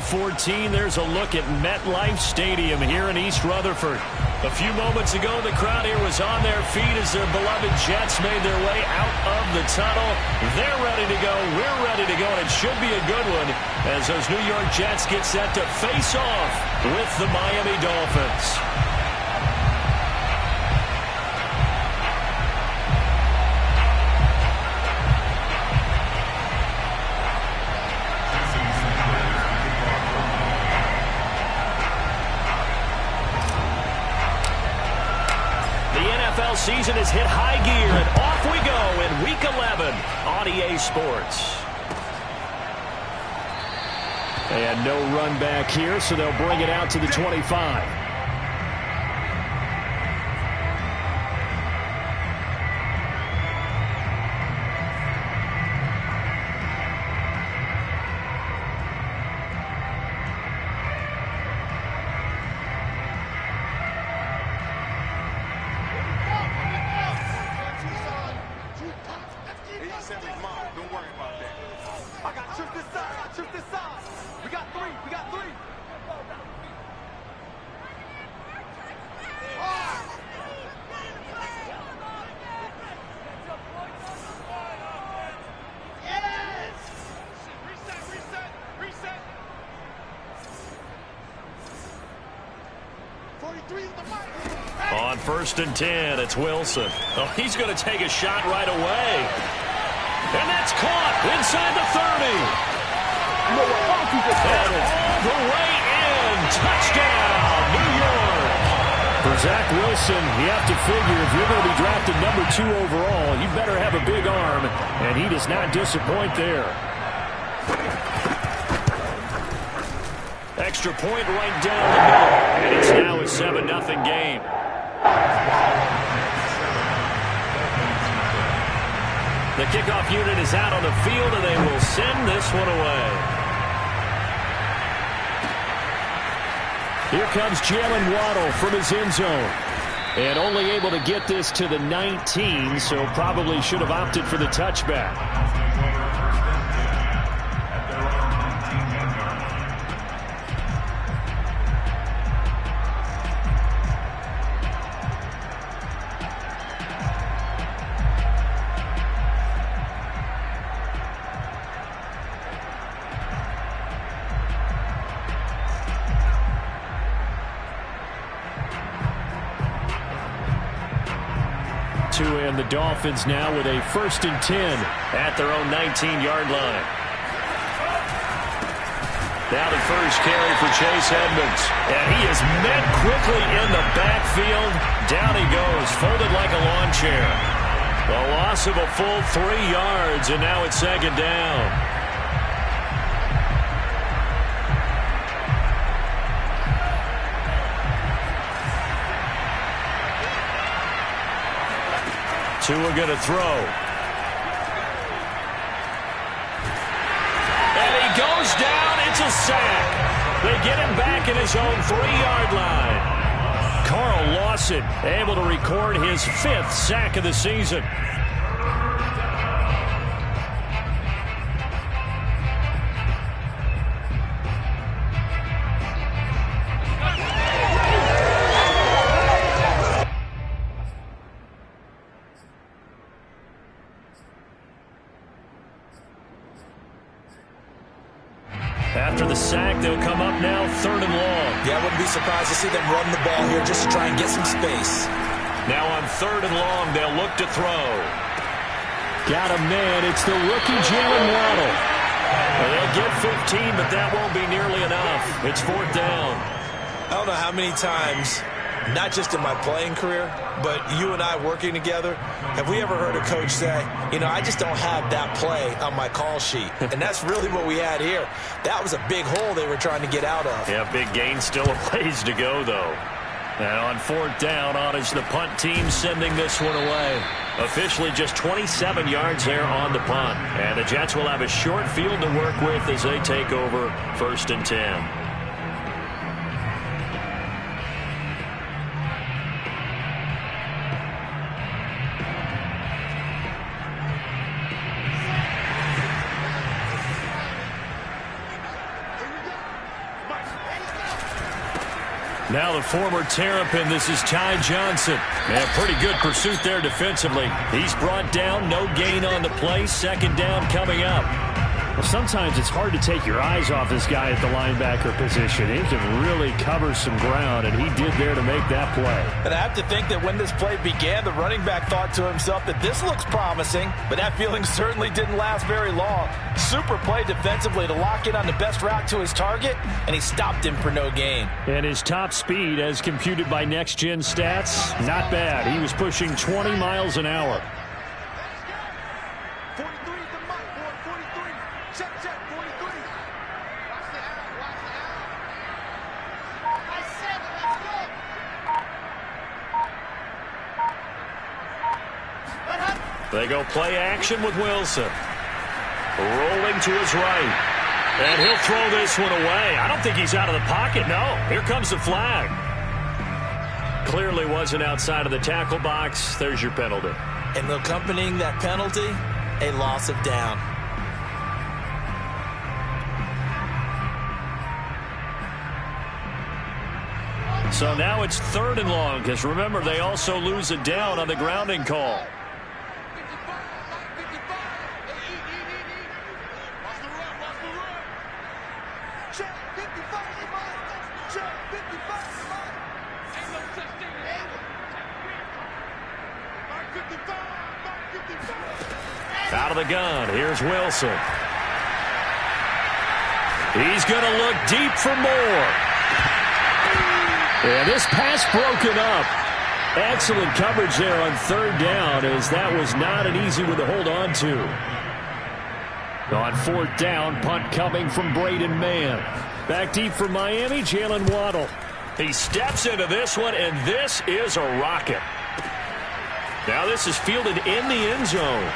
14, there's a look at MetLife Stadium here in East Rutherford. A few moments ago, the crowd here was on their feet as their beloved Jets made their way out of the tunnel. They're ready to go. We're ready to go, and it should be a good one as those New York Jets get set to face off with the Miami Dolphins. Season has hit high gear, and off we go in Week 11 on EA Sports. And no run back here, so they'll bring it out to the 25. On 1st and 10, it's Wilson. Oh, he's going to take a shot right away. And that's caught inside the 30. And it's all the way in. Touchdown, New York. For Zach Wilson, you have to figure if you're going to be drafted number 2 overall, you better have a big arm, and he does not disappoint there. Extra point right down the middle, and it's now a 7-0 game. The kickoff unit is out on the field, and they will send this one away. Here comes Jalen Waddle from his end zone. And only able to get this to the 19, so probably should have opted for the touchback. And the Dolphins now with a 1st and 10 at their own 19-yard line. Now the first carry for Chase Edmonds. And he is met quickly in the backfield. Down he goes, folded like a lawn chair. A loss of a full 3 yards, and now it's 2nd down. Tua going to throw. And he goes down. It's a sack. They get him back in his own 3-yard line. Carl Lawson able to record his 5th sack of the season. After the sack, they'll come up now 3rd and long. Yeah, I wouldn't be surprised to see them run the ball here just to try and get some space. Now on 3rd and long, they'll look to throw. Got a man. It's the rookie Jalen Waddle. Well, they'll get 15, but that won't be nearly enough. It's 4th down. I don't know how many times, not just in my playing career, but you and I working together, have we ever heard a coach say, you know, I just don't have that play on my call sheet. And that's really what we had here. That was a big hole they were trying to get out of. Yeah, big gain, still a ways to go, though. And on 4th down, on is the punt team sending this one away. Officially just 27 yards there on the punt. And the Jets will have a short field to work with as they take over 1st and 10. Now the former Terrapin, this is Ty Johnson. And pretty good pursuit there defensively. He's brought down, no gain on the play. Second down coming up. Well, sometimes it's hard to take your eyes off this guy at the linebacker position. He can really cover some ground, and he did there to make that play. And I have to think that when this play began, the running back thought to himself that this looks promising, but that feeling certainly didn't last very long. Super play defensively to lock in on the best route to his target, and he stopped him for no gain. And his top speed, as computed by Next Gen Stats, not bad. He was pushing 20 miles an hour. They go play action with Wilson. Rolling to his right. And he'll throw this one away. I don't think he's out of the pocket, no. Here comes the flag. Clearly wasn't outside of the tackle box. There's your penalty. And accompanying that penalty, a loss of down. So now it's 3rd and long, because remember, they also lose a down on the grounding call. Out of the gun, here's Wilson. He's going to look deep for more. And this pass broken up. Excellent coverage there on 3rd down, as that was not an easy one to hold on to. On 4th down, punt coming from Braden Mann. Back deep for Miami, Jalen Waddle. He steps into this one, and this is a rocket. Now this is fielded in the end zone.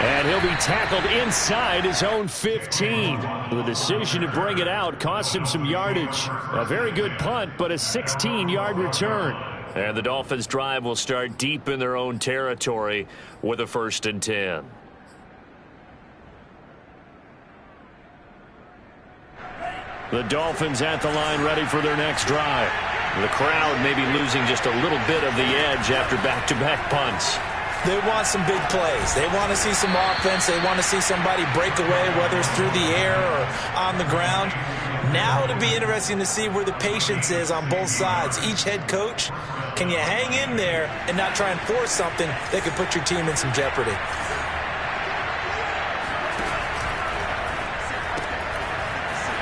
And he'll be tackled inside his own 15. The decision to bring it out cost him some yardage. A very good punt, but a 16-yard return. And the Dolphins' drive will start deep in their own territory with a 1st and 10. The Dolphins at the line ready for their next drive. The crowd may be losing just a little bit of the edge after back-to-back punts. They want some big plays. They want to see some offense. They want to see somebody break away, whether it's through the air or on the ground. Now it'll be interesting to see where the patience is on both sides. Each head coach, can you hang in there and not try and force something that could put your team in some jeopardy?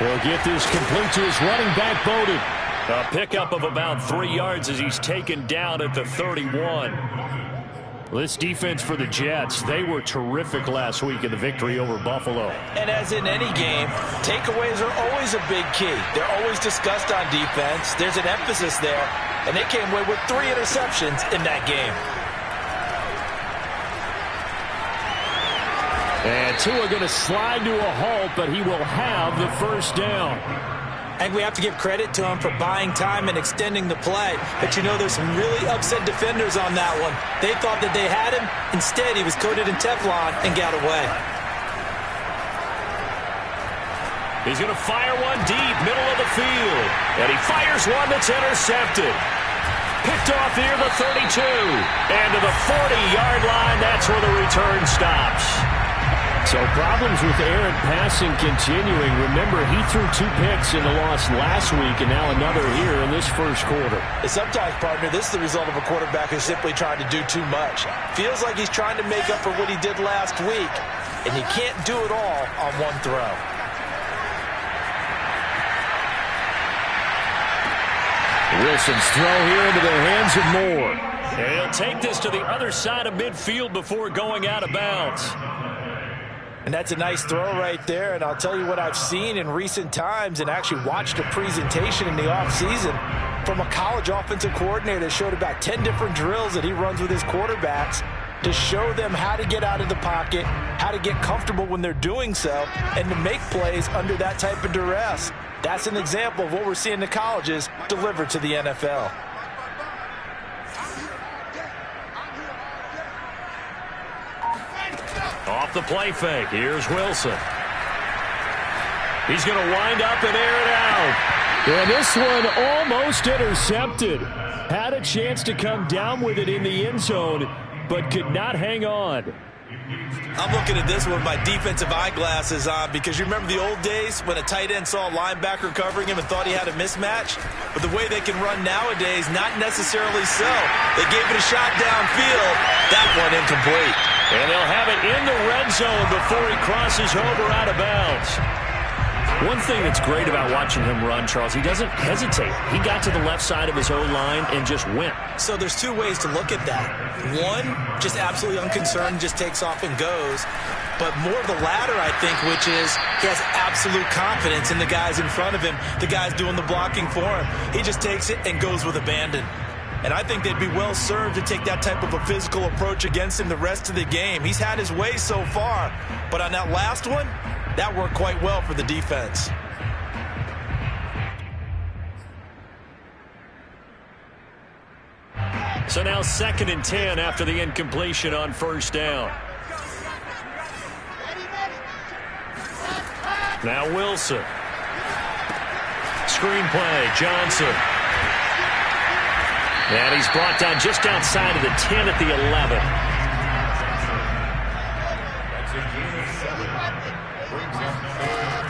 He'll get this complete to his running back, Bowden. A pickup of about 3 yards as he's taken down at the 31. This defense for the Jets, they were terrific last week in the victory over Buffalo. And as in any game, takeaways are always a big key. They're always discussed on defense. There's an emphasis there, and they came away with 3 interceptions in that game. And Tua going to slide to a halt, but he will have the 1st down. I think we have to give credit to him for buying time and extending the play. But, you know, there's some really upset defenders on that one. They thought that they had him. Instead, he was coated in Teflon and got away. He's going to fire one deep, middle of the field. And he fires one that's intercepted. Picked off near the 32. And to the 40-yard line, that's where the return stops. So problems with errant passing continuing. Remember, he threw 2 picks in the loss last week, and now another here in this 1st quarter. And sometimes, partner, this is the result of a quarterback who's simply trying to do too much. Feels like he's trying to make up for what he did last week, and he can't do it all on one throw. Wilson's throw here into the hands of Moore. And he'll take this to the other side of midfield before going out of bounds. And that's a nice throw right there. And I'll tell you what I've seen in recent times and actually watched a presentation in the offseason from a college offensive coordinator that showed about 10 different drills that he runs with his quarterbacks to show them how to get out of the pocket, how to get comfortable when they're doing so, and to make plays under that type of duress. That's an example of what we're seeing the colleges deliver to the NFL. Off the play fake, here's Wilson. He's going to wind up and air it out. And this one almost intercepted. Had a chance to come down with it in the end zone, but could not hang on. I'm looking at this with my defensive eyeglasses on because you remember the old days when a tight end saw a linebacker covering him and thought he had a mismatch? But the way they can run nowadays, not necessarily so. They gave it a shot downfield. That one incomplete. And they'll have it in the red zone before he crosses over out of bounds. One thing that's great about watching him run, Charles, he doesn't hesitate. He got to the left side of his O-line and just went. So there's two ways to look at that. One, just absolutely unconcerned, just takes off and goes. But more the latter, I think, which is he has absolute confidence in the guys in front of him, the guys doing the blocking for him. He just takes it and goes with abandon. And I think they'd be well served to take that type of a physical approach against him the rest of the game. He's had his way so far. But on that last one, that worked quite well for the defense. So now 2nd and 10 after the incompletion on first down. Now Wilson. Screenplay, Johnson. And he's brought down just outside of the 10 at the 11.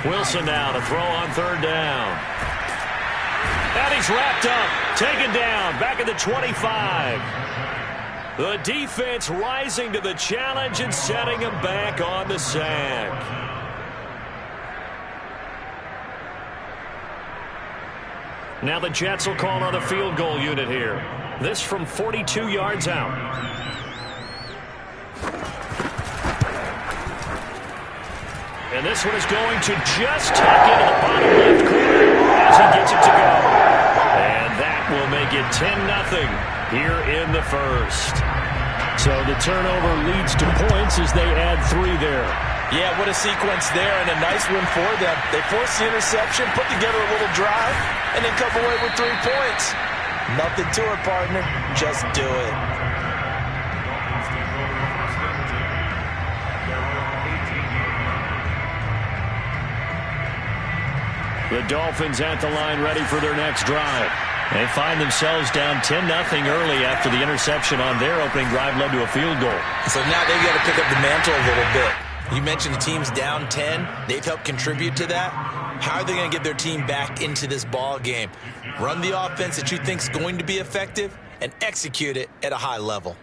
Wilson now to throw on 3rd down. And he's wrapped up, taken down, back at the 25. The defense rising to the challenge and setting him back on the sack. Now the Jets will call on the field goal unit here. This from 42 yards out. And this one is going to just tuck into the bottom left corner as he gets it to go. And that will make it 10-0 here in the first. So the turnover leads to points as they add 3 there. Yeah, what a sequence there, and a nice win for them. They forced the interception, put together a little drive, and then come away with 3 points. Nothing to it, partner. Just do it. The Dolphins at the line ready for their next drive. They find themselves down 10-0 early after the interception on their opening drive led to a field goal. So now they've got to pick up the mantle a little bit. You mentioned the team's down 10. They've helped contribute to that. How are they going to get their team back into this ball game? Run the offense that you think is going to be effective and execute it at a high level.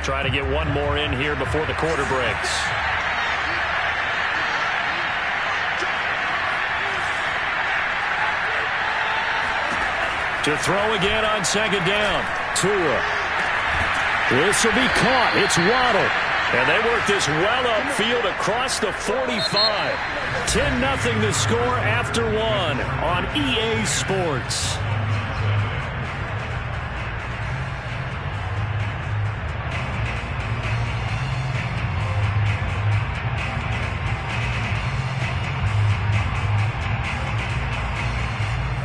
Try to get one more in here before the quarter breaks. To throw again on 2nd down. Tua. This will be caught. It's Waddle. And they work this well upfield across the 45. 10-0 the score after 1 on EA Sports.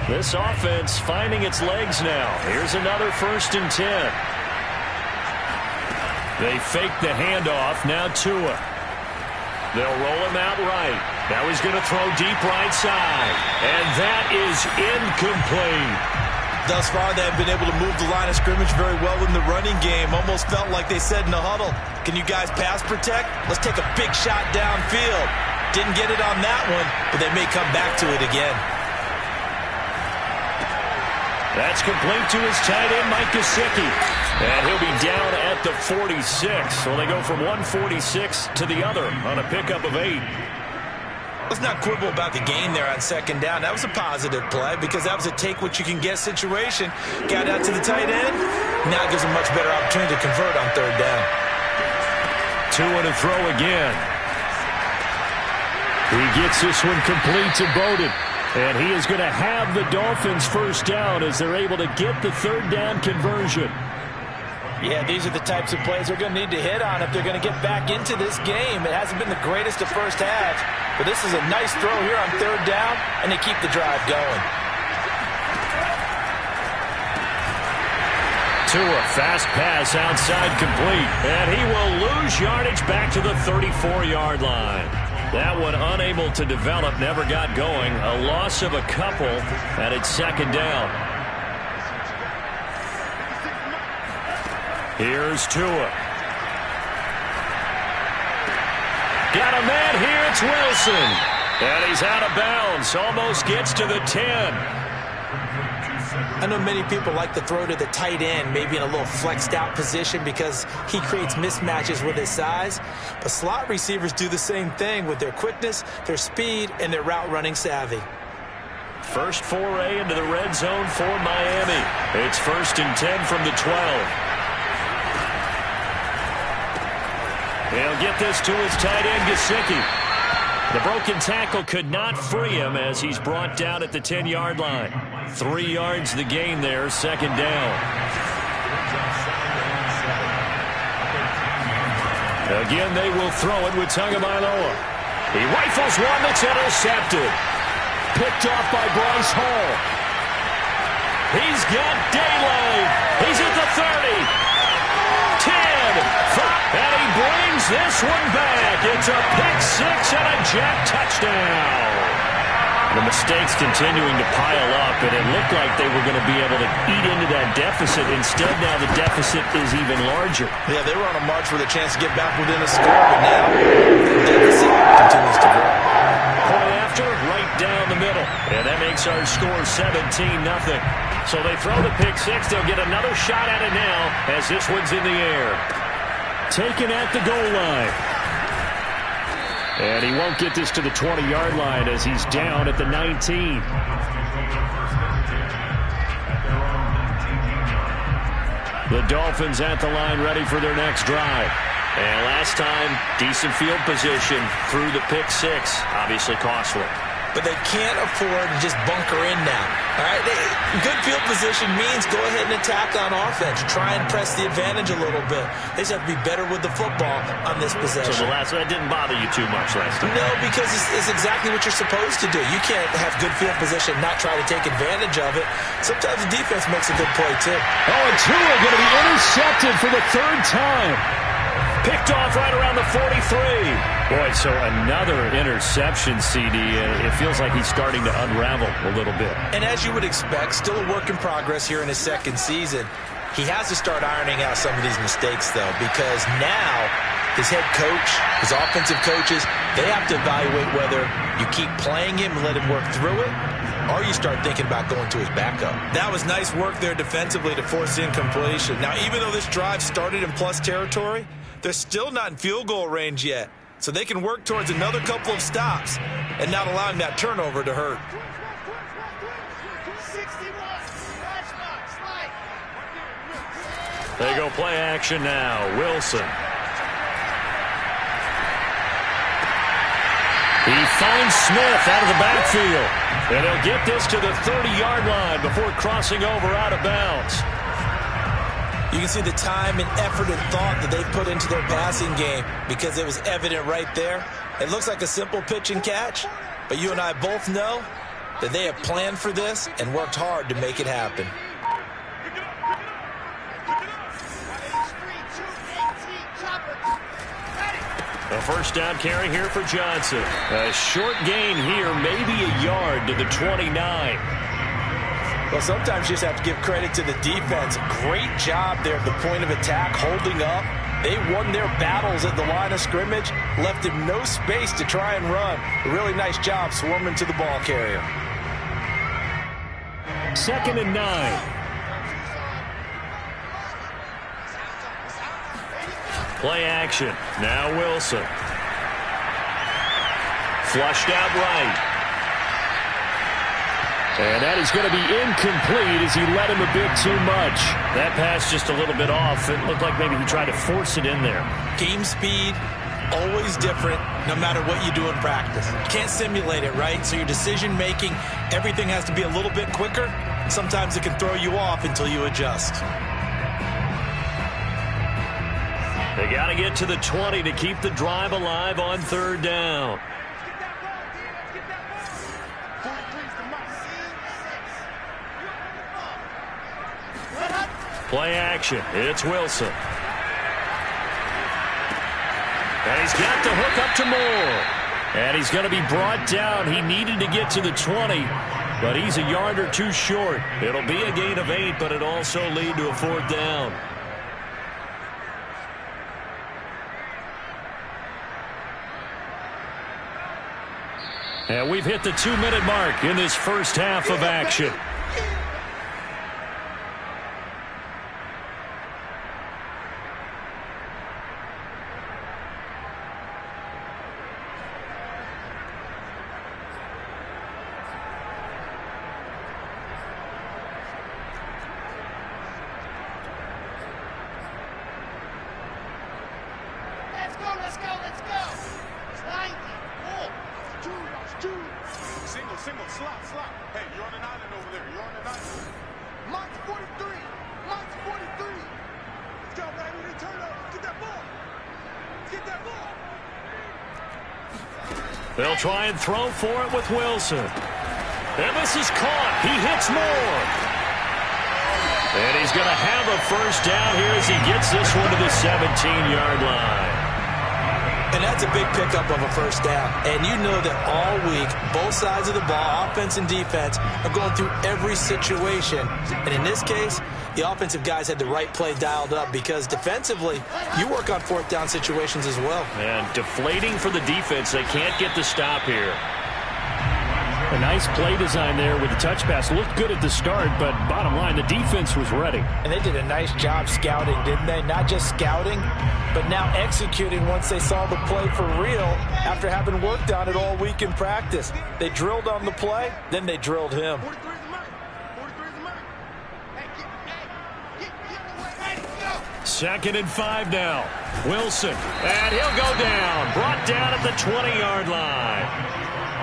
This offense finding its legs now. Here's another 1st and 10. They fake the handoff. Now Tua. They'll roll him out right. Now he's going to throw deep right side. And that is incomplete. Thus far, they have been able to move the line of scrimmage very well in the running game. Almost felt like they said in the huddle, can you guys pass protect? Let's take a big shot downfield. Didn't get it on that one, but they may come back to it again. That's complete to his tight end, Mike Gesicki. And he'll be down at the 46. So they go from 146 to the other on a pickup of 8. Let's not quibble about the gain there on 2nd down. That was a positive play because that was a take-what-you-can-get situation. Got out to the tight end. Now it gives him much better opportunity to convert on 3rd down. Tua to throw again. He gets this one complete to Bowden. And he is going to have the Dolphins' 1st down as they're able to get the 3rd down conversion. Yeah, these are the types of plays they're going to need to hit on if they're going to get back into this game. It hasn't been the greatest of first halves, but this is a nice throw here on 3rd down, and they keep the drive going. Tua, fast pass outside complete, and he will lose yardage back to the 34-yard line. That one unable to develop, never got going. A loss of a couple, and it's second down. Here's Tua. Got a man here, it's Wilson. And he's out of bounds, almost gets to the 10. I know many people like to throw to the tight end, maybe in a little flexed out position because he creates mismatches with his size. But slot receivers do the same thing with their quickness, their speed, and their route running savvy. First foray into the red zone for Miami. It's 1st and 10 from the 12. He'll get this to his tight end, Gesicki. The broken tackle could not free him as he's brought down at the 10-yard line. 3 yards the gain there, second down. Again, they will throw it with Tagovailoa. He rifles one that's intercepted. Picked off by Bryce Hall. He's got daylight. He's at the 30. 10, 5, and he brings this one back. It's a pick-6 and a Jet touchdown. The mistakes continuing to pile up, and it looked like they were going to be able to eat into that deficit. Instead, now the deficit is even larger. Yeah, they were on a march with a chance to get back within a score, but now the deficit continues to grow. Point after, right down the middle, and that makes our score 17-0. So they throw the pick-6. They'll get another shot at it now as this one's in the air. Taken at the goal line. And he won't get this to the 20-yard line as he's down at the 19. The Dolphins at the line ready for their next drive. And last time, decent field position through the pick-6. Obviously costly. But they can't afford to just bunker in now. All right, good field position means go ahead and attack on offense. Try and press the advantage a little bit. They just have to be better with the football on this possession. So that didn't bother you too much last time? No, because it's exactly what you're supposed to do. You can't have good field position, not try to take advantage of it. Sometimes the defense makes a good play, too. Oh, and Tua going to be intercepted for the 3rd time. Picked off right around the 43. Boy, so another interception, CD. It feels like he's starting to unravel a little bit. And as you would expect, still a work in progress here in his 2nd season. He has to start ironing out some of these mistakes, though, because now his head coach, his offensive coaches, they have to evaluate whether you keep playing him and let him work through it, or you start thinking about going to his backup. That was nice work there defensively to force incompletion. Now, even though this drive started in plus territory, they're still not in field goal range yet. So they can work towards another couple of stops and not allowing that turnover to hurt. They go play action now. Wilson. He finds Smith out of the backfield. And he'll get this to the 30-yard line before crossing over out of bounds. You can see the time and effort and thought that they put into their passing game because it was evident right there. It looks like a simple pitch and catch, but you and I both know that they have planned for this and worked hard to make it happen. A first down carry here for Johnson. A short gain here, maybe a yard to the 29. Well, sometimes you just have to give credit to the defense. Great job there at the point of attack, holding up. They won their battles at the line of scrimmage, left him no space to try and run. A really nice job swarming to the ball carrier. 2nd and 9. Play action. Now Wilson. Flushed out right. And that is going to be incomplete as he let him a bit too much. That pass just a little bit off. It looked like maybe he tried to force it in there. Game speed, always different, no matter what you do in practice. You can't simulate it, right? So your decision-making, everything has to be a little bit quicker. Sometimes it can throw you off until you adjust. They got to get to the 20 to keep the drive alive on 3rd down. Play action. It's Wilson. And he's got the hook up to Moore. And he's going to be brought down. He needed to get to the 20, but he's a yard or two short. It'll be a gain of 8, but it also lead to a 4th down. And we've hit the 2-minute mark in this first half of action. They'll try and throw for it with Wilson. And this is caught. He hits Moore. And he's going to have a first down here as he gets this one to the 17-yard line. And that's a big pickup of a first down. And you know that all week, both sides of the ball, offense and defense, are going through every situation. And in this case, the offensive guys had the right play dialed up because defensively, you work on 4th down situations as well. And deflating for the defense. They can't get the stop here. A nice play design there with the touch pass. Looked good at the start, but bottom line, the defense was ready. And they did a nice job scouting, didn't they? Not just scouting, but now executing once they saw the play for real after having worked on it all week in practice. They drilled on the play, then they drilled him. 2nd and 5 now. Wilson, and he'll go down. Brought down at the 20-yard line.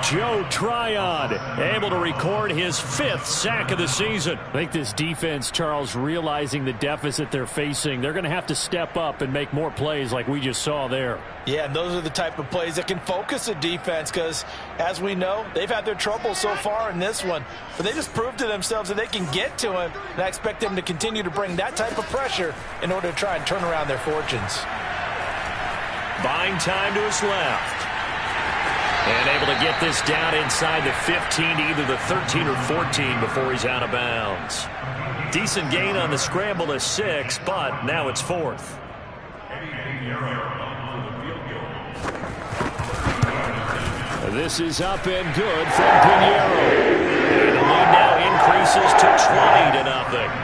Joe Tryon able to record his 5th sack of the season. I think this defense, Charles, realizing the deficit they're facing, they're going to have to step up and make more plays like we just saw there. Yeah, and those are the type of plays that can focus a defense because, as we know, they've had their trouble so far in this one. But they just proved to themselves that they can get to him, and I expect them to continue to bring that type of pressure in order to try and turn around their fortunes. Buying time to his left. And able to get this down inside the 15 to either the 13 or 14 before he's out of bounds. Decent gain on the scramble to 6, but now it's 4th. This is up and good from Pinheiro. And the lead now increases to 20-0.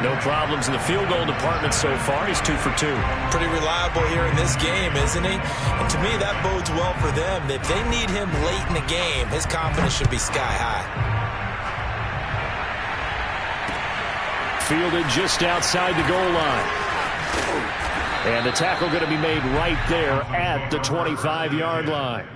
No problems in the field goal department so far. He's 2 for 2. Pretty reliable here in this game, isn't he? And to me, that bodes well for them. If they need him late in the game, his confidence should be sky high. Fielded just outside the goal line. And the tackle going to be made right there at the 25-yard line.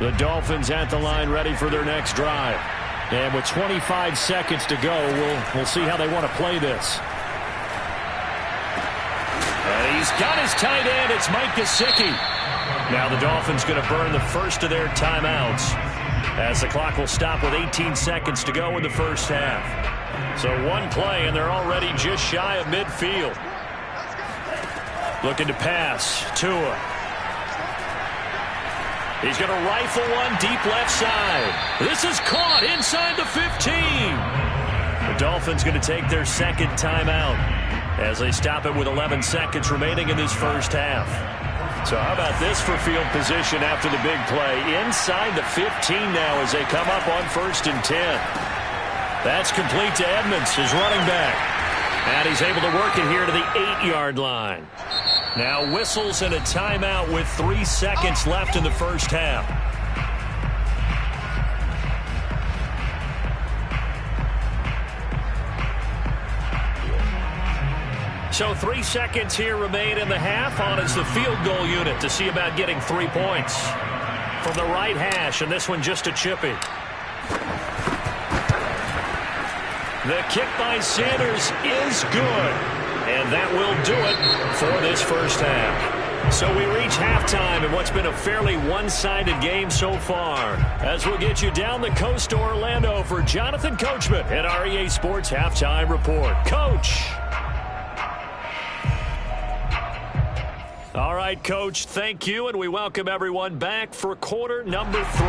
The Dolphins at the line ready for their next drive. And with 25 seconds to go, we'll see how they want to play this. And he's got his tight end. It's Mike Gesicki. Now the Dolphins going to burn the first of their timeouts as the clock will stop with 18 seconds to go in the first half. So one play, and they're already just shy of midfield. Looking to pass. Tua. He's going to rifle one deep left side. This is caught inside the 15. The Dolphins going to take their second timeout as they stop it with 11 seconds remaining in this first half. So how about this for field position after the big play? Inside the 15 now as they come up on 1st and 10. That's complete to Edmonds, his running back. And he's able to work it here to the 8-yard line. Now whistles and a timeout with 3 seconds left in the first half. So 3 seconds here remain in the half. On is the field goal unit to see about getting 3 points. From the right hash, and this one just a chippy. The kick by Sanders is good. And that will do it for this first half. So we reach halftime in what's been a fairly one-sided game so far. As we'll get you down the coast to Orlando for Jonathan Coachman at our EA Sports Halftime Report. Coach. All right, Coach, thank you, and we welcome everyone back for quarter number 3.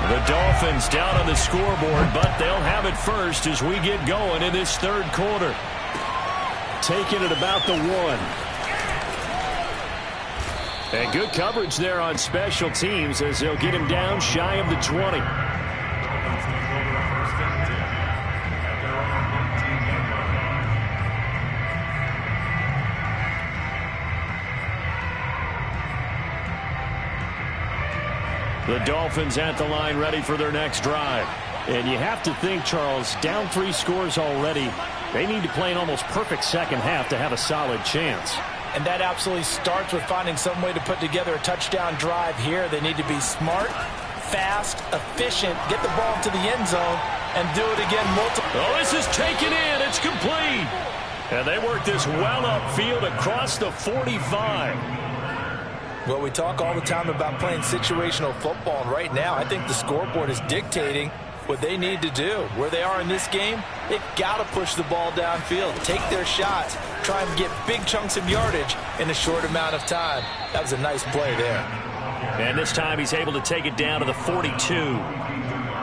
The Dolphins down on the scoreboard, but they'll have it first as we get going in this third quarter. Taking it about the 1. And good coverage there on special teams as they'll get him down shy of the 20. The Dolphins at the line ready for their next drive. And you have to think, Charles, down 3 scores already. They need to play an almost perfect second half to have a solid chance. And that absolutely starts with finding some way to put together a touchdown drive here. They need to be smart, fast, efficient, get the ball to the end zone, and do it again multiple. Oh, this is taken in. It's complete. And they work this well upfield across the 45. Well, we talk all the time about playing situational football, and right now I think the scoreboard is dictating what they need to do. Where they are in this game, they've got to push the ball downfield, take their shots, try and get big chunks of yardage in a short amount of time. That was a nice play there. And this time he's able to take it down to the 42.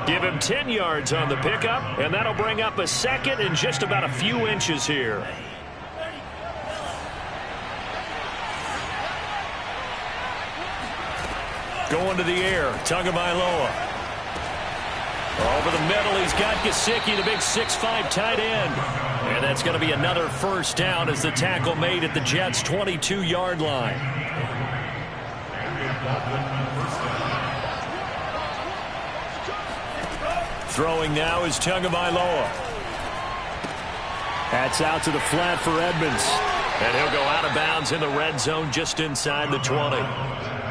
Give him 10 yards on the pickup, and that'll bring up a second in just about a few inches here. Going to the air, Tagovailoa. Over the middle, he's got Gesicki, the big 6'5" tight end. And that's going to be another first down as the tackle made at the Jets' 22-yard line. Throwing now is Tagovailoa. That's out to the flat for Edmonds. And he'll go out of bounds in the red zone just inside the 20.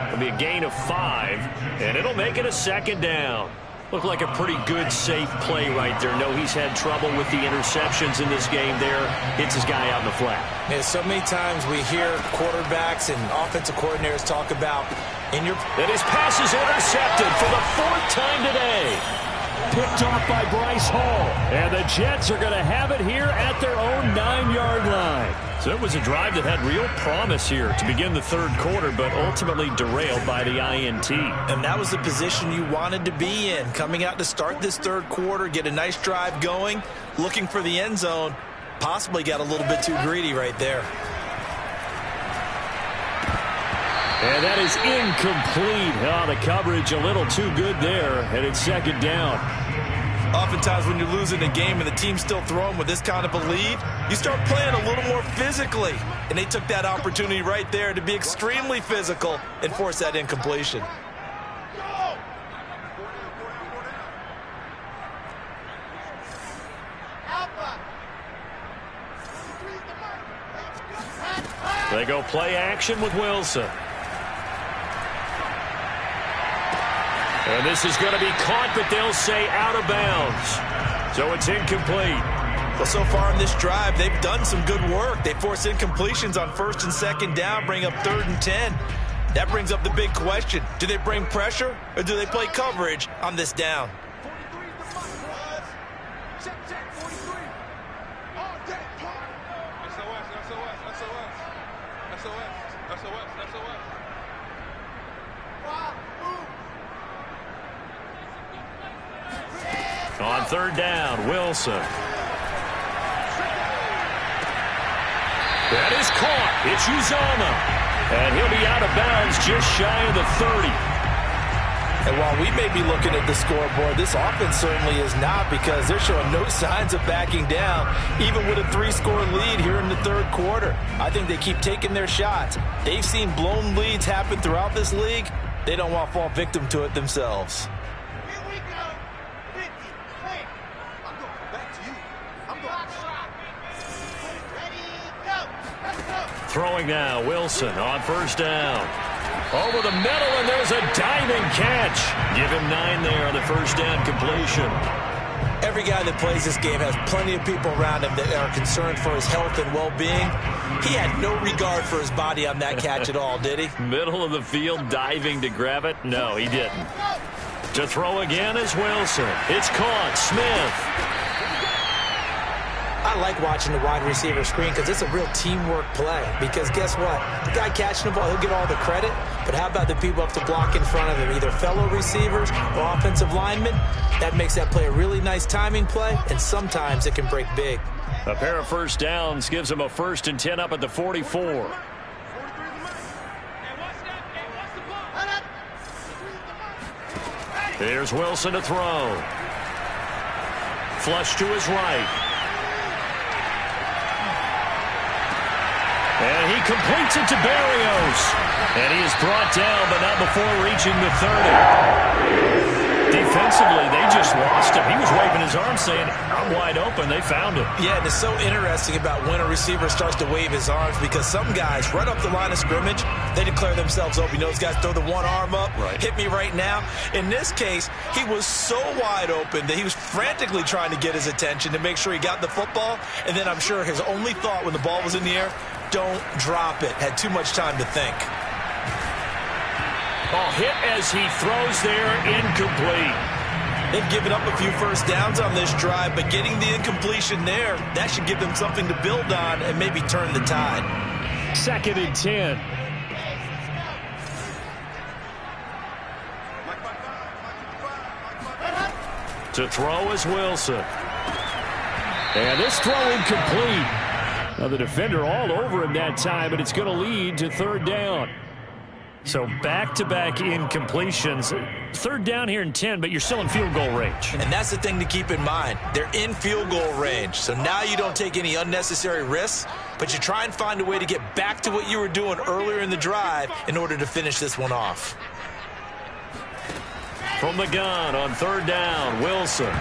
It'll be a gain of 5, and it'll make it a second down. Looked like a pretty good, safe play right there. No, he's had trouble with the interceptions in this game there. Hits his guy out in the flat. Yeah, so many times we hear quarterbacks and offensive coordinators talk about in your... And his pass is intercepted for the 4th time today. Picked off by Bryce Hall. And the Jets are going to have it here at their own 9-yard line. So it was a drive that had real promise here to begin the third quarter, but ultimately derailed by the INT. And that was the position you wanted to be in. Coming out to start this third quarter, get a nice drive going, looking for the end zone. Possibly got a little bit too greedy right there. And that is incomplete. Oh, the coverage a little too good there, and it's second down. Oftentimes when you're losing a game and the team's still throwing with this kind of a lead, you start playing a little more physically. And they took that opportunity right there to be extremely physical and force that incompletion. They go play action with Wilson. And this is going to be caught, but they'll say out of bounds. So it's incomplete. Well, so far in this drive, they've done some good work. They force incompletions on 1st and 2nd down, bring up 3rd and 10. That brings up the big question. Do they bring pressure or do they play coverage on this down? On 3rd down, Wilson. That is caught. It's Uzomah. And he'll be out of bounds just shy of the 30. And while we may be looking at the scoreboard, this offense certainly is not, because they're showing no signs of backing down, even with a 3-score lead here in the third quarter. I think they keep taking their shots. They've seen blown leads happen throughout this league. They don't want to fall victim to it themselves. Throwing now, Wilson on 1st down. Over the middle, and there's a diving catch. Give him 9 there on the 1st down completion. Every guy that plays this game has plenty of people around him that are concerned for his health and well-being. He had no regard for his body on that catch at all, did he? Middle of the field, diving to grab it? No, he didn't. To throw again is Wilson. It's caught. Smith. I like watching the wide receiver screen because it's a real teamwork play. Because guess what? The guy catching the ball, he'll get all the credit. But how about the people up to block in front of him, either fellow receivers or offensive linemen? That makes that play a really nice timing play, and sometimes it can break big. A pair of first downs gives him a 1st and 10 up at the 44. Here's Wilson to throw. Flush to his right. And he completes it to Berrios. And he is brought down, but not before reaching the 30. Defensively, they just lost him. He was waving his arms saying, I'm wide open. They found him. Yeah, and it's so interesting about when a receiver starts to wave his arms because some guys, right up the line of scrimmage, they declare themselves open. You know, those guys throw the one arm up, right. Hit me right now. In this case, he was so wide open that he was frantically trying to get his attention to make sure he got the football. And then I'm sure his only thought when the ball was in the air, don't drop it. Had too much time to think. Oh, hit as he throws there, incomplete. They've given up a few first downs on this drive, but getting the incompletion there, that should give them something to build on and maybe turn the tide. 2nd and 10. To throw is Wilson. And this throw incomplete. Now the defender all over him that time, but it's going to lead to 3rd down. So back-to-back incompletions. 3rd down here and 10, but you're still in field goal range. And that's the thing to keep in mind. They're in field goal range. So now you don't take any unnecessary risks, but you try and find a way to get back to what you were doing earlier in the drive in order to finish this one off. From the gun on 3rd down, Wilson.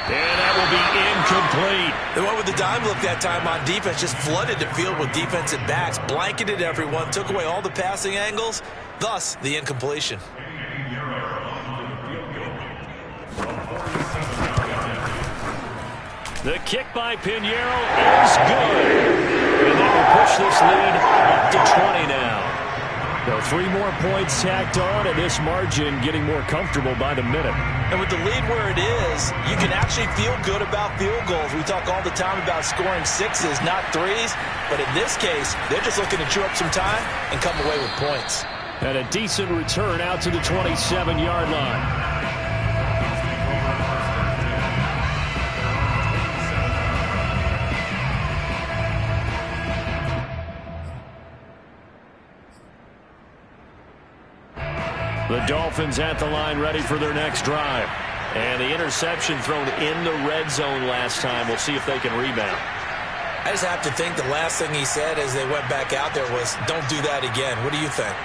And that will be incomplete. They went with the dime look that time on defense, just flooded the field with defensive backs, blanketed everyone, took away all the passing angles, thus the incompletion. The kick by Pinheiro is good. And that will push this lead up to 20 now. So 3 more points tacked on, and this margin getting more comfortable by the minute. And with the lead where it is, you can actually feel good about field goals. We talk all the time about scoring 6s, not 3s. But in this case, they're just looking to chew up some time and come away with points. And a decent return out to the 27-yard line. The Dolphins at the line ready for their next drive. And the interception thrown in the red zone last time. We'll see if they can rebound. I just have to think the last thing he said as they went back out there was, don't do that again. What do you think?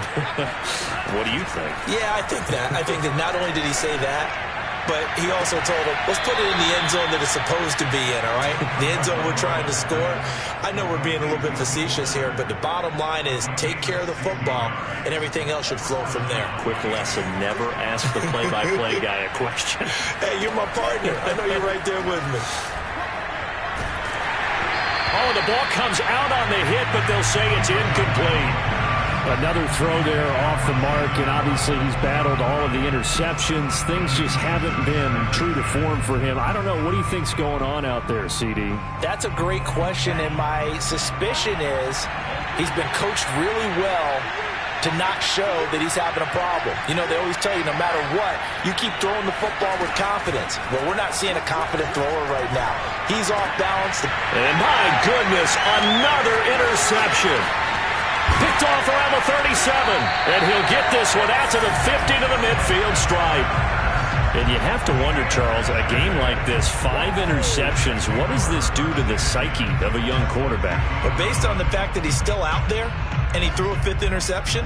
What do you think? Yeah, I think that. I think that not only did he say that, but he also told him, let's put it in the end zone that it's supposed to be in, all right? The end zone we're trying to score. I know we're being a little bit facetious here, but the bottom line is take care of the football, and everything else should flow from there. Quick lesson, never ask the play-by-play guy a question. Hey, you're my partner. I know you're right there with me. Oh, the ball comes out on the hit, but they'll say it's incomplete. Another throw there off the mark, and obviously he's battled all of the interceptions. Things just haven't been true to form for him. I don't know. What do you think's going on out there, CD? That's a great question, and my suspicion is he's been coached really well to not show that he's having a problem. You know, they always tell you no matter what, you keep throwing the football with confidence. Well, we're not seeing a confident thrower right now. He's off balance. And my goodness, another interception. Picked off around the 37, and he'll get this one out to the 50 to the midfield stripe. And you have to wonder, Charles, a game like this, 5 interceptions, what does this do to the psyche of a young quarterback? But based on the fact that he's still out there and he threw a 5th interception,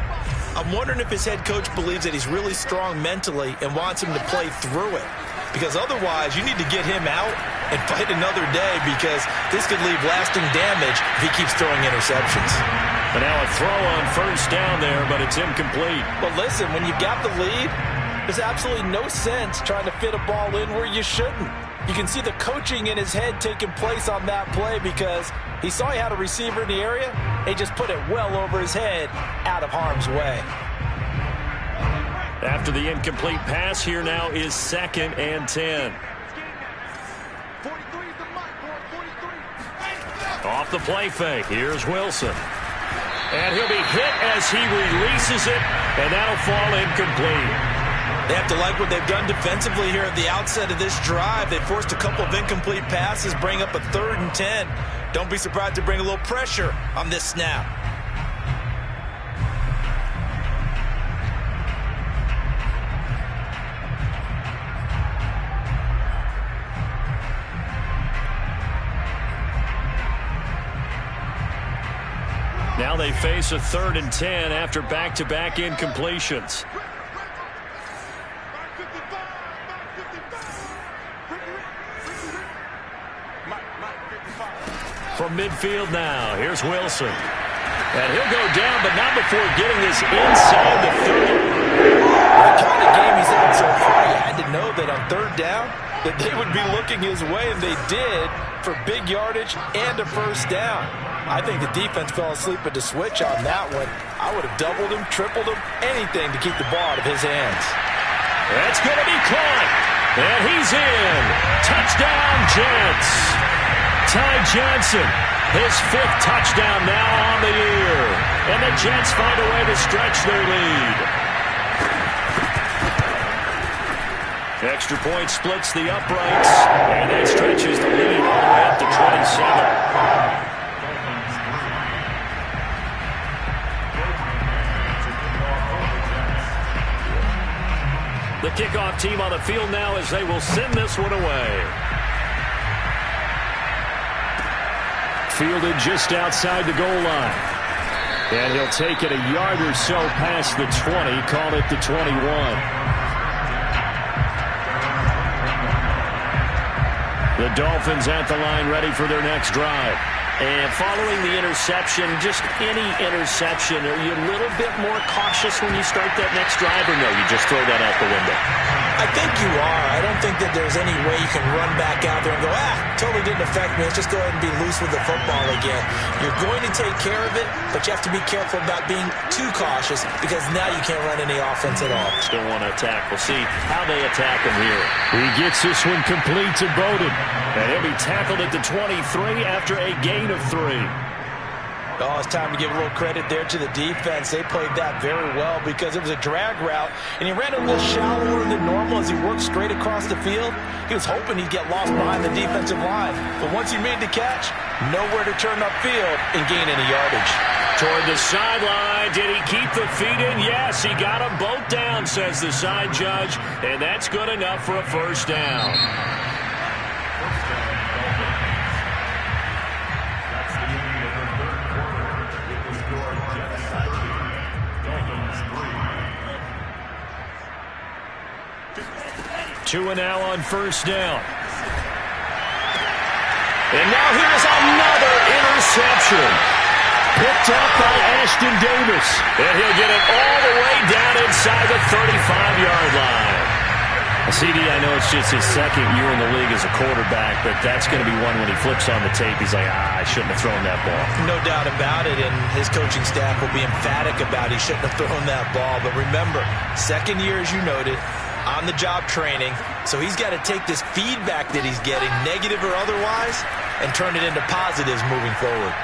I'm wondering if his head coach believes that he's really strong mentally and wants him to play through it. Because otherwise, you need to get him out and fight another day because this could leave lasting damage if he keeps throwing interceptions. And now a throw on first down there, but it's incomplete. But listen, when you've got the lead, there's absolutely no sense trying to fit a ball in where you shouldn't. You can see the coaching in his head taking place on that play because he saw he had a receiver in the area. He just put it well over his head, out of harm's way. After the incomplete pass, here now is 2nd and 10. Off the play fake, here's Wilson. And he'll be hit as he releases it, and that'll fall incomplete. They have to like what they've done defensively here at the outset of this drive. They forced a couple of incomplete passes, bring up a 3rd and 10. Don't be surprised to bring a little pressure on this snap. Now they face a 3rd and 10 after back-to-back incompletions. From midfield now, here's Wilson. And he'll go down, but not before getting this inside the 30. The kind of game he's had so far, you had to know that on 3rd down, that they would be looking his way, and they did, for big yardage and a 1st down. I think the defense fell asleep at the switch on that one. I would have doubled him, tripled him, anything to keep the ball out of his hands. That's going to be caught. And he's in. Touchdown, Jets. Ty Johnson, his 5th touchdown now on the year. And the Jets find a way to stretch their lead. Extra point splits the uprights, and that stretches the lead all the way up to 27. The kickoff team on the field now as they will send this one away. Fielded just outside the goal line. And he'll take it a yard or so past the 20, call it the 21. The Dolphins at the line ready for their next drive. And following the interception, just any interception, are you a little bit more cautious when you start that next drive, or no, you just throw that out the window? I think you are. I don't think that there's any way you can run back out there and go, totally didn't affect me. Let's just go ahead and be loose with the football again. You're going to take care of it, but you have to be careful about being too cautious because now you can't run any offense at all. Still want to attack. We'll see how they attack him here. He gets this one complete to Bowden. And he'll be tackled at the 23 after a gain of 3. Oh, it's time to give a little credit there to the defense. They played that very well because it was a drag route, and he ran a little shallower than normal as he worked straight across the field. He was hoping he'd get lost behind the defensive line, but once he made the catch, nowhere to turn upfield and gain any yardage. Toward the sideline, did he keep the feet in? Yes, he got them both down, says the side judge, and that's good enough for a 1st down. Two and now on 1st down. And now here's another interception. Picked up by Ashton Davis. And he'll get it all the way down inside the 35-yard line. CD, I know it's just his 2nd year in the league as a quarterback, but that's going to be one when he flips on the tape. He's like, I shouldn't have thrown that ball. No doubt about it, and his coaching staff will be emphatic about he shouldn't have thrown that ball. But remember, 2nd year, as you noted, on-the-job training, so he's got to take this feedback that he's getting, negative or otherwise, and turn it into positives moving forward.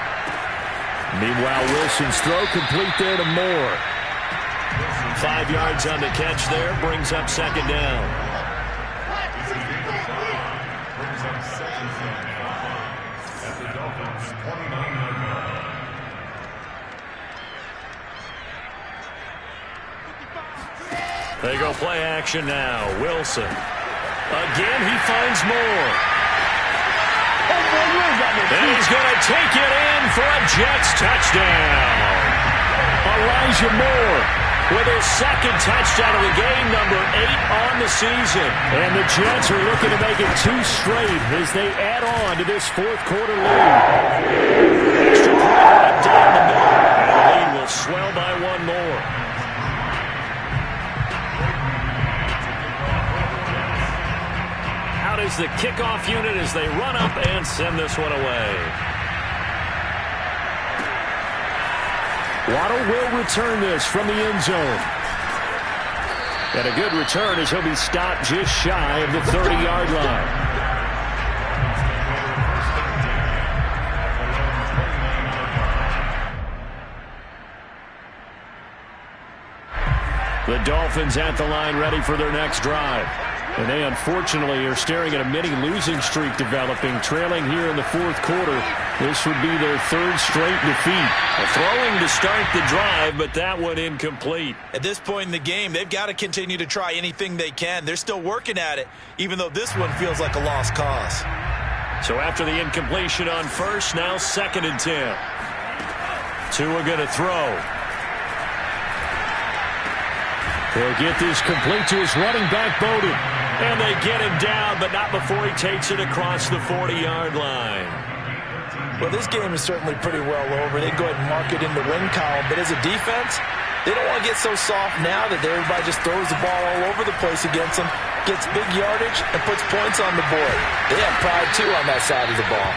Meanwhile, Wilson's throw complete there to Moore. 5 yards on the catch there, brings up 2nd down. They go play action now. Wilson. Again, he finds Moore. And he's going to take it in for a Jets touchdown. Elijah Moore with his 2nd touchdown of the game, number 8 on the season. And the Jets are looking to make it 2 straight as they add on to this 4th quarter lead. Extra point right down the middle. And the lead will swell by 1 more. Out is is the kickoff unit as they run up and send this one away. Waddle will return this from the end zone. And a good return as he'll be stopped just shy of the 30-yard line. The Dolphins at the line ready for their next drive. And they unfortunately are staring at a mini losing streak developing, trailing here in the fourth quarter. This would be their third straight defeat. Throwing to start the drive, but that one incomplete. At this point in the game, they've got to continue to try anything they can. They're still working at it, even though this one feels like a lost cause. So after the incompletion on first, now 2nd and 10. Tua going to throw. He'll get this complete to his running back, Bowden. And they get him down, but not before he takes it across the 40-yard line. Well, this game is certainly pretty well over. They go ahead and mark it in the win column. But as a defense, they don't want to get so soft now that everybody just throws the ball all over the place against them, gets big yardage, and puts points on the board. They have pride, too, on that side of the ball.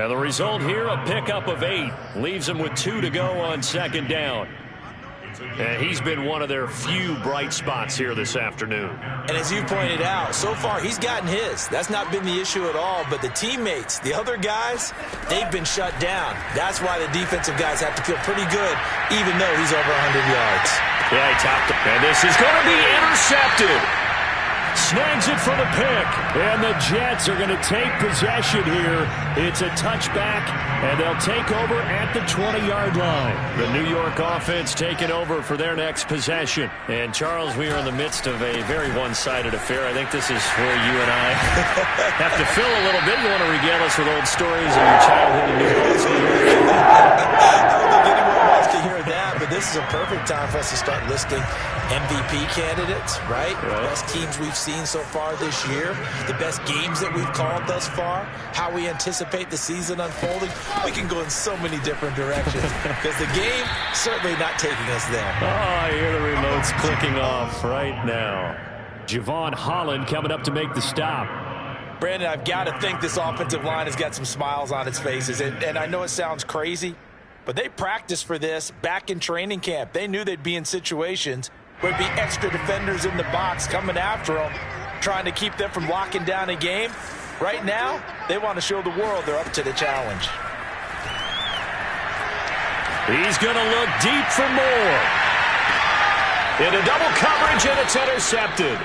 And the result here, a pickup of 8. Leaves them with 2 to go on 2nd down. And he's been one of their few bright spots here this afternoon. And as you pointed out, so far he's gotten his. That's not been the issue at all. But the teammates, the other guys, they've been shut down. That's why the defensive guys have to feel pretty good, even though he's over 100 yards. Yeah, he topped it. And this is going to be intercepted. Snags it for the pick. And the Jets are going to take possession here. It's a touchback, and they'll take over at the 20-yard line. The New York offense taking over for their next possession. And, Charles, we are in the midst of a very one-sided affair. I think this is where you and I have to fill a little bit. You want to regale us with old stories of your childhood in New York City? I don't think anyone wants to hear that, but this is a perfect time for us to start listing MVP candidates, right? The best teams we've seen so far this year, the best games that we've called thus far, how we anticipate the season unfolding. We can go in so many different directions because the game certainly not taking us there. Oh, I hear the remotes clicking off right now. Javon Holland coming up to make the stop. Brandon, I've got to think this offensive line has got some smiles on its faces, and I know it sounds crazy, but they practiced for this back in training camp. They knew they'd be in situations where there'd be extra defenders in the box coming after them, trying to keep them from locking down a game. Right now, they want to show the world they're up to the challenge. He's going to look deep for more. Into double coverage, and it's intercepted.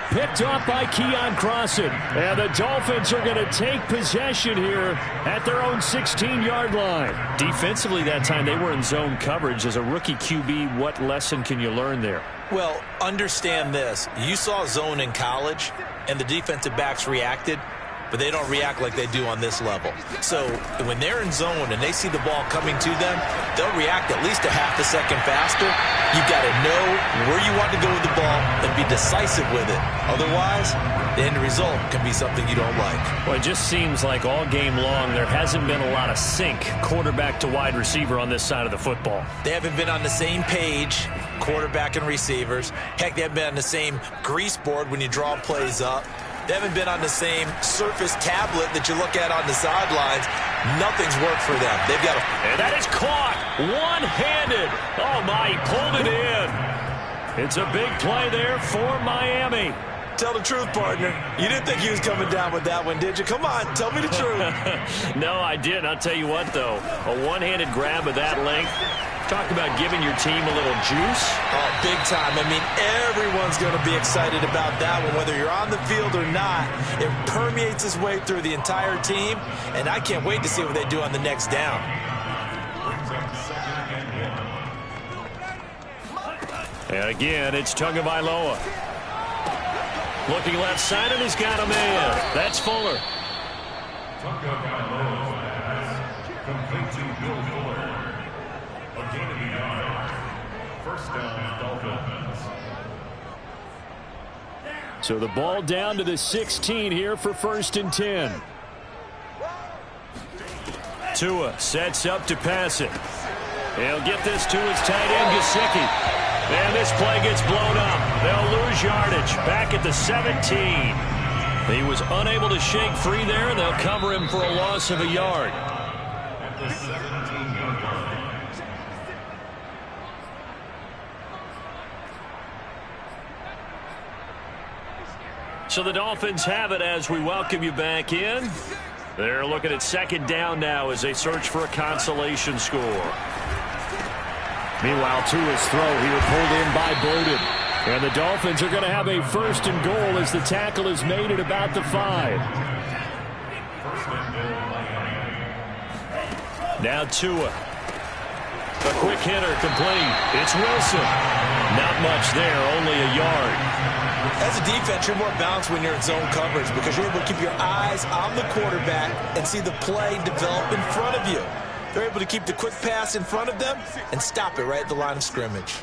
Picked off by Keon Crossan. And the Dolphins are going to take possession here at their own 16-yard line. Defensively that time, they were in zone coverage. As a rookie QB, what lesson can you learn there? Well, understand this. You saw zone in college, and the defensive backs reacted, but they don't react like they do on this level. So when they're in zone and they see the ball coming to them, they'll react at least a half a second faster. You've got to know where you want to go with the ball and be decisive with it. Otherwise, the end result can be something you don't like. Well, it just seems like all game long there hasn't been a lot of sync quarterback to wide receiver on this side of the football. They haven't been on the same page, quarterback and receivers. Heck, they haven't been on the same grease board when you draw plays up. They haven't been on the same Surface tablet that you look at on the sidelines. Nothing's worked for them. They've got to... And that is caught one-handed. Oh, my, he pulled it in. It's a big play there for Miami. Tell the truth, partner. You didn't think he was coming down with that one, did you? Come on, tell me the truth. No, I didn't. I'll tell you what, though. A one-handed grab of that length. Talk about giving your team a little juice. Oh, big time. I mean, everyone's going to be excited about that one, whether you're on the field or not. It permeates its way through the entire team, and I can't wait to see what they do on the next down. And again, it's Tagovailoa. Looking left side, and he's got a man. That's Fuller. Tagovailoa's pass complete to Will Fuller. A gain of the yard. First down, Dolphins. So the ball down to the 16 here for 1st and 10. Tua sets up to pass it. He'll get this to his tight end, Gesicki. And this play gets blown up. They'll lose yardage. Back at the 17. He was unable to shake free there, and they'll cover him for a loss of a yard. At the 17-yard line. So the Dolphins have it as we welcome you back in. They're looking at second down now as they search for a consolation score. Meanwhile, Tua's throw here pulled in by Bowden. And the Dolphins are going to have a first and goal as the tackle is made at about the 5. First and goal, Miami. Now Tua. A quick hitter complete. It's Wilson. Not much there, only a yard. As a defense, you're more balanced when you're in zone coverage because you're able to keep your eyes on the quarterback and see the play develop in front of you. They're able to keep the quick pass in front of them and stop it right at the line of scrimmage.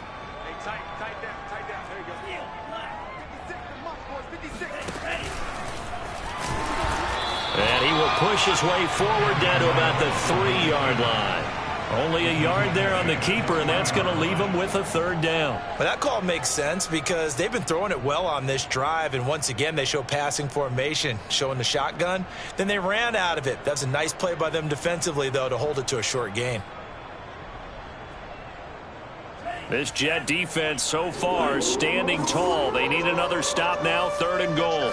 And he will push his way forward down to about the 3-yard line. Only a yard there on the keeper, and that's going to leave him with a third down. Well, that call makes sense because they've been throwing it well on this drive, and once again they show passing formation, showing the shotgun. Then they ran out of it. That's a nice play by them defensively, though, to hold it to a short gain. This Jet defense so far standing tall. They need another stop now, 3rd and goal.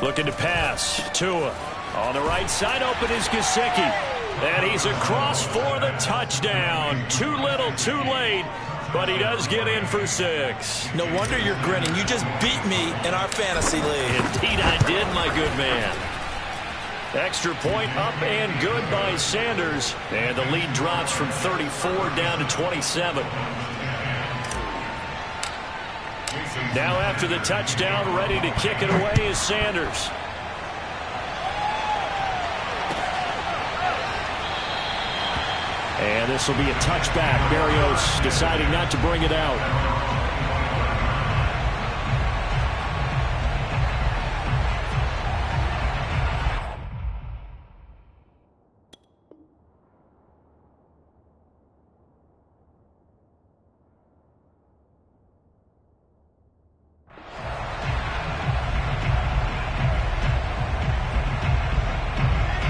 Looking to pass. Tua on the right side. Open is Gesicki. And he's across for the touchdown. Too little, too late. But he does get in for 6. No wonder you're grinning. You just beat me in our fantasy league. Indeed I did, my good man. Extra point up and good by Sanders. And the lead drops from 34 down to 27. Now after the touchdown, ready to kick it away is Sanders. And this will be a touchback. Berrios deciding not to bring it out.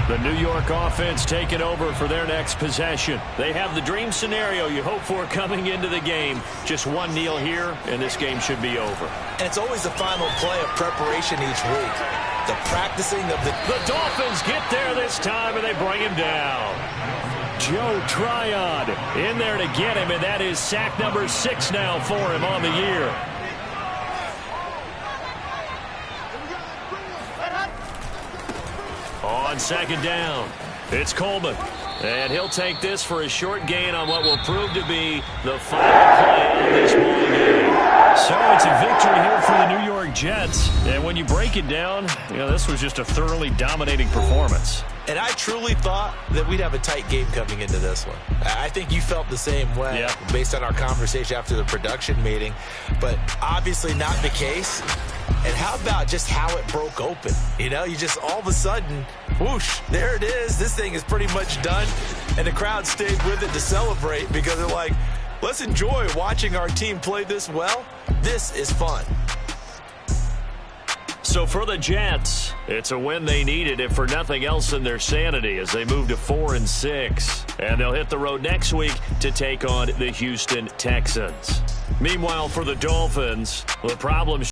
The New York offense taking over for their next possession. They have the dream scenario you hope for coming into the game. Just one kneel here, and this game should be over. And it's always the final play of preparation each week. The practicing of the... The Dolphins get there this time, and they bring him down. Joe Tryon in there to get him, and that is sack number 6 now for him on the year. On second down, it's Coleman. And he'll take this for a short gain on what will prove to be the final play of this ball game. So it's a victory here for the New York Jets. And when you break it down, this was just a thoroughly dominating performance. And I truly thought that we'd have a tight game coming into this one. I think you felt the same way based on our conversation after the production meeting. But obviously not the case. And how about just how it broke open? You just all of a sudden, whoosh, there it is. This thing is pretty much done. And the crowd stayed with it to celebrate because they're like, let's enjoy watching our team play this well. This is fun. So for the Jets, it's a win they needed, if for nothing else than their sanity, as they move to 4-6. And they'll hit the road next week to take on the Houston Texans. Meanwhile, for the Dolphins, the problems